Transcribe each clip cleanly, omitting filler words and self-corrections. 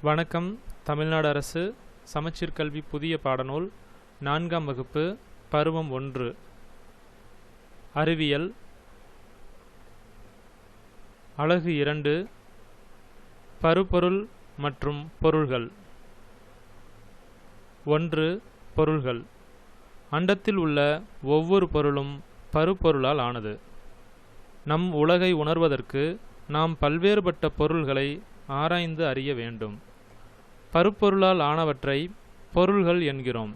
வணக்கம். தமிழ்நாடு அரசு சமச்சீர் கல்வி புதிய பாடநூல் 4ஆம் வகுப்பு பருவம் 1 அறிவியல் அலகு 2 பருப்பொருள் மற்றும் பொருள்கள். 1. பொருள்கள். அண்டத்தில் உள்ள ஒவ்வொரு பொருளும் பருப்பொருளால் ஆனது. நம் உலகை உணர்வதற்கு நாம் பல்வேறுபட்ட பொருள்களை ஆராய்ந்து அறிய வேண்டும். பருப்பொருளால் ஆனவற்றை பொருள்கள் என்கிறோம்.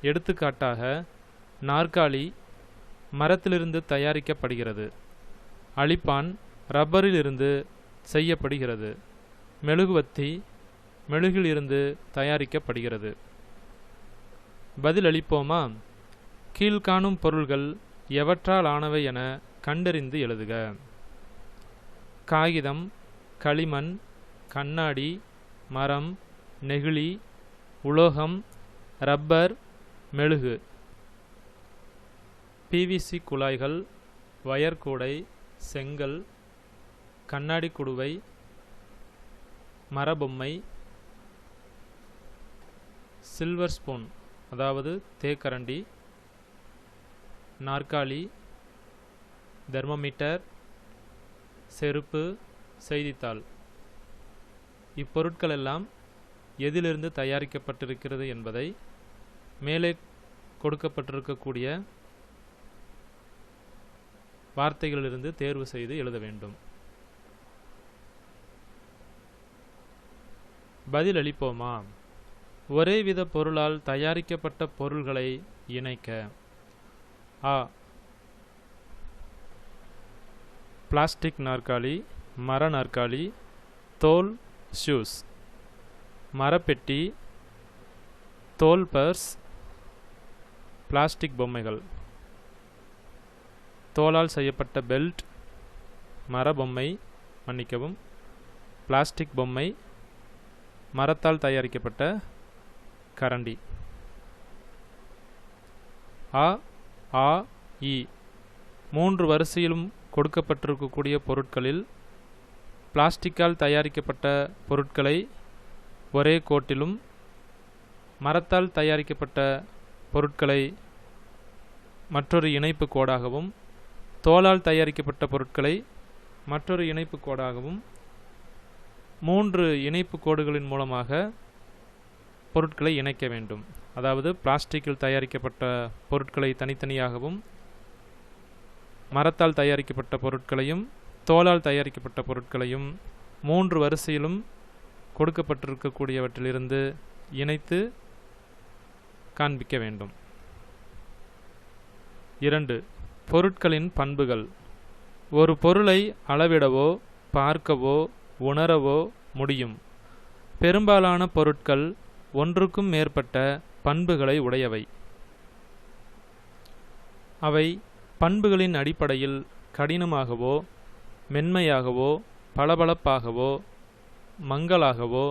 எடுத்துக்காட்டாக, நாற்காலி மரத்திலிருந்து தயாரிக்கப்படுகிறது. அழிப்பான் ரப்பரிலிருந்து செய்யப்படுகிறது. மெழுகுவத்தி மெழுகிலிருந்து தயாரிக்கப்படுகிறது. பதிலளிப்போமா? கீழ்காணும் பொருள்கள் எவற்றால் ஆனவை என கண்டறிந்து எழுதுக. காகிதம், களிமண், கண்ணாடி, மரம், நெகிழி, உலோகம், ரப்பர், மெழுகு. பிவிசி குழாய்கள், வயர்கூடை, செங்கல், கண்ணாடி குடுவை, மரபொம்மை, சில்வர் ஸ்பூன் அதாவது தேக்கரண்டி, நாற்காலி, தெர்மோமீட்டர், செருப்பு, செய்தித்தாள். இப்பொருட்கள் எல்லாம் எதிலிருந்து தயாரிக்கப்பட்டிருக்கிறது என்பதை மேலே கொடுக்கப்பட்டிருக்கக்கூடிய வார்த்தைகளிலிருந்து தேர்வு செய்து எழுத வேண்டும். பதிலளிப்போமா? ஒரேவித பொருளால் தயாரிக்கப்பட்ட பொருள்களை இணைக்க. ஆ. பிளாஸ்டிக் நாற்காலி, மர நாற்காலி, தோல் ஷூஸ், மரப்பெட்டி, தோல் பர்ஸ், பிளாஸ்டிக் பொம்மைகள், தோலால் செய்யப்பட்ட பெல்ட், மரபொம்மை, மன்னிக்கவும், பிளாஸ்டிக் பொம்மை, மரத்தால் தயாரிக்கப்பட்ட கரண்டி. அ, ஆ, இ 3 வரிசையிலும் கொடுக்கப்பட்டிருக்கக்கூடிய பொருட்களில் பிளாஸ்டிக்கால் தயாரிக்கப்பட்ட பொருட்களை ஒரே கோட்டிலும், மரத்தால் தயாரிக்கப்பட்ட பொருட்களை மற்றொரு இணைப்பு கோடாகவும், தோலால் தயாரிக்கப்பட்ட பொருட்களை மற்றொரு இணைப்பு கோடாகவும் 3 இணைப்பு கோடுகளின் மூலமாக பொருட்களை இணைக்க வேண்டும். அதாவது பிளாஸ்டிக்கில் தயாரிக்கப்பட்ட பொருட்களை தனித்தனியாகவும், மரத்தால் தயாரிக்கப்பட்ட பொருட்களையும் தோலால் தயாரிக்கப்பட்ட பொருட்களையும் 3 வரிசையிலும் கொடுக்கப்பட்டிருக்கக்கூடியவற்றிலிருந்து இணைத்து காண்பிக்க வேண்டும். 2. பொருட்களின் பண்புகள். ஒரு பொருளை அளவிடவோ பார்க்கவோ உணரவோ முடியும். பெரும்பாலான பொருட்கள் ஒன்றுக்கும் மேற்பட்ட பண்புகளை உடையவை. அவை பண்புகளின் அடிப்படையில் கடினமாகவோ மென்மையாகவோ பளபளப்பாகவோ மங்கலாகவோ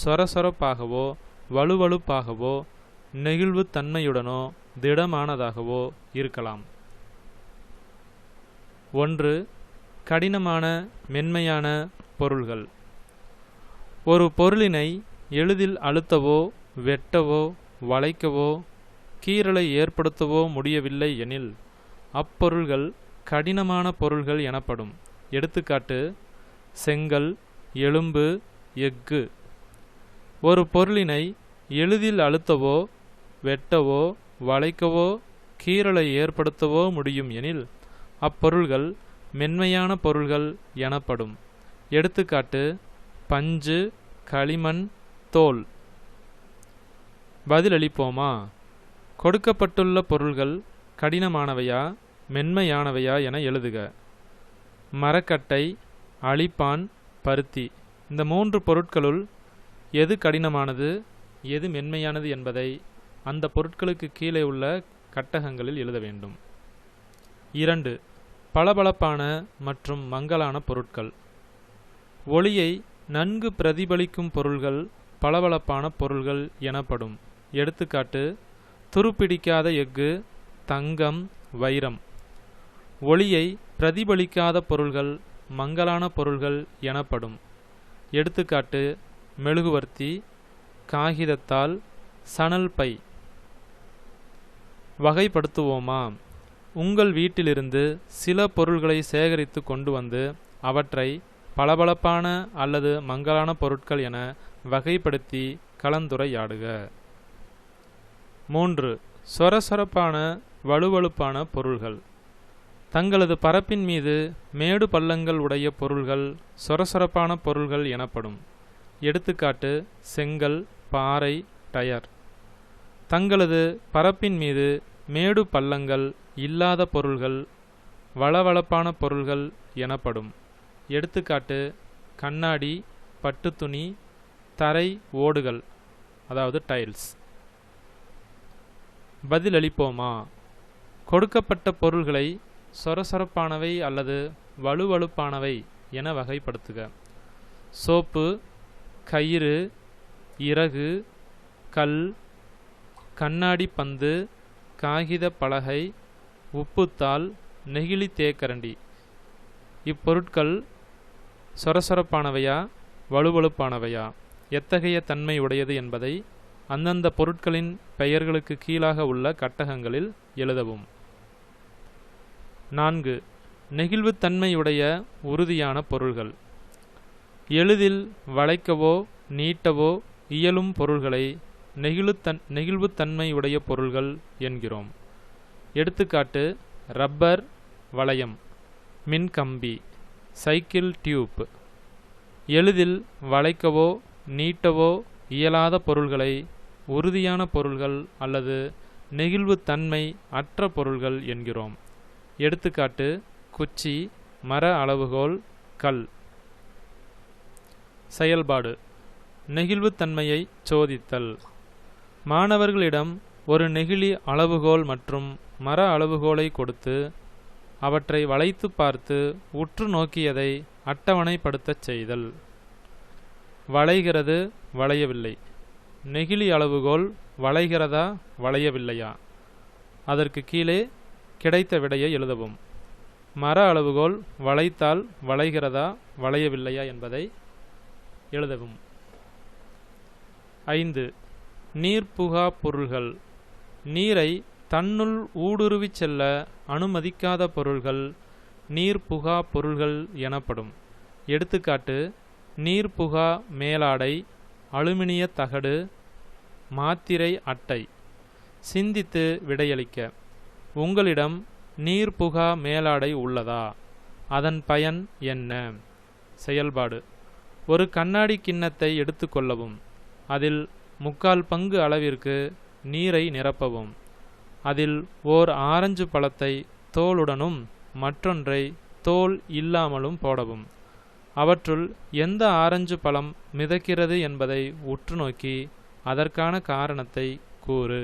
சொரசொரப்பாகவோ வலுவழுப்பாகவோ நெகிழ்வுத்தன்மையுடனோ திடமானதாகவோ இருக்கலாம். 1. கடினமான மென்மையான பொருள்கள். ஒரு பொருளினை எளிதில் அழுத்தவோ வெட்டவோ வளைக்கவோ கீறலை ஏற்படுத்தவோ முடியவில்லை எனில் அப்பொருள்கள் கடினமான பொருள்கள் எனப்படும். எடுத்துக்காட்டு: செங்கல், எலும்பு, எஃகு. ஒரு பொருளினை எளிதில் அழுத்தவோ வெட்டவோ வளைக்கவோ கீறலை ஏற்படுத்தவோ முடியும் எனில் அப்பொருள்கள் மென்மையான பொருள்கள் எனப்படும். எடுத்துக்காட்டு: பஞ்சு, களிமண், தோல். பதிலளிப்போமா? கொடுக்கப்பட்டுள்ள பொருள்கள் கடினமானவையா மென்மையானவையா என எழுதுக. மரக்கட்டை, அழிப்பான், பருத்தி. இந்த 3 பொருட்களுள் எது கடினமானது எது மென்மையானது என்பதை அந்த பொருட்களுக்கு கீழே உள்ள கட்டகங்களில் எழுத வேண்டும். 2. பளபளப்பான மற்றும் மங்கலான பொருட்கள். ஒளியை நன்கு பிரதிபலிக்கும் பொருள்கள் பளபளப்பான பொருள்கள் எனப்படும். எடுத்துக்காட்டு: துருப்பிடிக்காத எஃகு, தங்கம், வைரம். ஒளியை பிரதிபலிக்காத பொருள்கள் மங்கலான பொருள்கள் எனப்படும். எடுத்துக்காட்டு: மெழுகுவர்த்தி, காகிதத்தாள், சணல் பை. வகைப்படுத்துவோமா? உங்கள் வீட்டிலிருந்து சில பொருள்களை சேகரித்து கொண்டு வந்து அவற்றை பளபளப்பான அல்லது மங்கலான பொருட்கள் என வகைப்படுத்தி கலந்துரையாடுக. 3. சொரசொரப்பான வழுவழுப்பான பொருள்கள். தங்களது பரப்பின் மீது மேடு பள்ளங்கள் உடைய பொருள்கள் சொரசொரப்பான பொருள்கள் எனப்படும். எடுத்துக்காட்டு செங்கல், பாறை, டயர். தங்களது பரப்பின் மீது மேடு பள்ளங்கள் இல்லாத பொருள்கள் வளவளப்பான பொருள்கள் எனப்படும். எடுத்துக்காட்டு கண்ணாடி, பட்டுத்துணி, தரை ஓடுகள் அதாவது டைல்ஸ். பதிலளிப்போமா? கொடுக்கப்பட்ட பொருள்களை சொரசொரப்பானவை அல்லது வழுவழுப்பானவை என வகைப்படுத்துக. சோப்பு, கயிறு, இறகு, கல், கண்ணாடி பந்து, காகித பலகை, உப்புத்தாள், நெகிழி தேக்கரண்டி. இப்பொருட்கள் சொரசொரப்பானவையா வழுவழுப்பானவையா, எத்தகைய தன்மை உடையது என்பதை அந்தந்த பொருட்களின் பெயர்களுக்கு கீழாக உள்ள கட்டகங்களில் எழுதவும். 4. நெகிழ்வுத்தன்மையுடைய உறுதியான பொருள்கள். எளிதில் வளைக்கவோ நீட்டவோ இயலும் பொருள்களை நெகிழ்வுத்தன்மையுடைய பொருள்கள் என்கிறோம். எடுத்துக்காட்டு ரப்பர் வளையம், மின்கம்பி, சைக்கிள் டியூப். எளிதில் வளைக்கவோ நீட்டவோ இயலாத பொருள்களை உறுதியான பொருள்கள் அல்லது நெகிழ்வுத்தன்மை அற்ற பொருள்கள் என்கிறோம். எடுத்துக்காட்டு குச்சி, மர அளவுகோல், கல். செயல்பாடு நெகிழ்வுத்தன்மையை சோதித்தல். மாணவர்களிடம் ஒரு நெகிழி அளவுகோல் மற்றும் மர அளவுகோலை கொடுத்து அவற்றை வளைத்து பார்த்து உற்று நோக்கியதை அட்டவணைப்படுத்தச் செய்தல். வளைகிறது, வளையவில்லை. நெகிழி அளவுகோல் வளைகிறதா வளையவில்லையா, அதற்கு கீழே கிடைத்த விடையை எழுதவும். மர அளவுகோல் வளைத்தால் வளைகிறதா வளையவில்லையா என்பதை எழுதவும். 5. நீர்ப்புகா பொருள்கள். நீரை தன்னுள் ஊடுருவிச் செல்ல அனுமதிக்காத பொருள்கள் நீர்ப்புகா பொருள்கள் எனப்படும். எடுத்துக்காட்டு நீர்ப்புகா மேலாடை, அலுமினிய தகடு, மாத்திரை அட்டை. சிந்தித்து விடையளிக்க. உங்களிடம் நீர்ப்புகா மேலாடை உள்ளதா? அதன் பயன் என்ன? செயல்பாடு ஒரு கண்ணாடி கிண்ணத்தை எடுத்துக்கொள்ளவும். அதில் 3/4 பங்கு அளவிற்கு நீரை நிரப்பவும். அதில் ஓர் ஆரஞ்சு பழத்தை தோலுடனும் மற்றொன்றை தோல் இல்லாமலும் போடவும். அவற்றுள் எந்த ஆரஞ்சு பழம் மிதக்கிறது என்பதை உற்று நோக்கி அதற்கான காரணத்தை கூறு.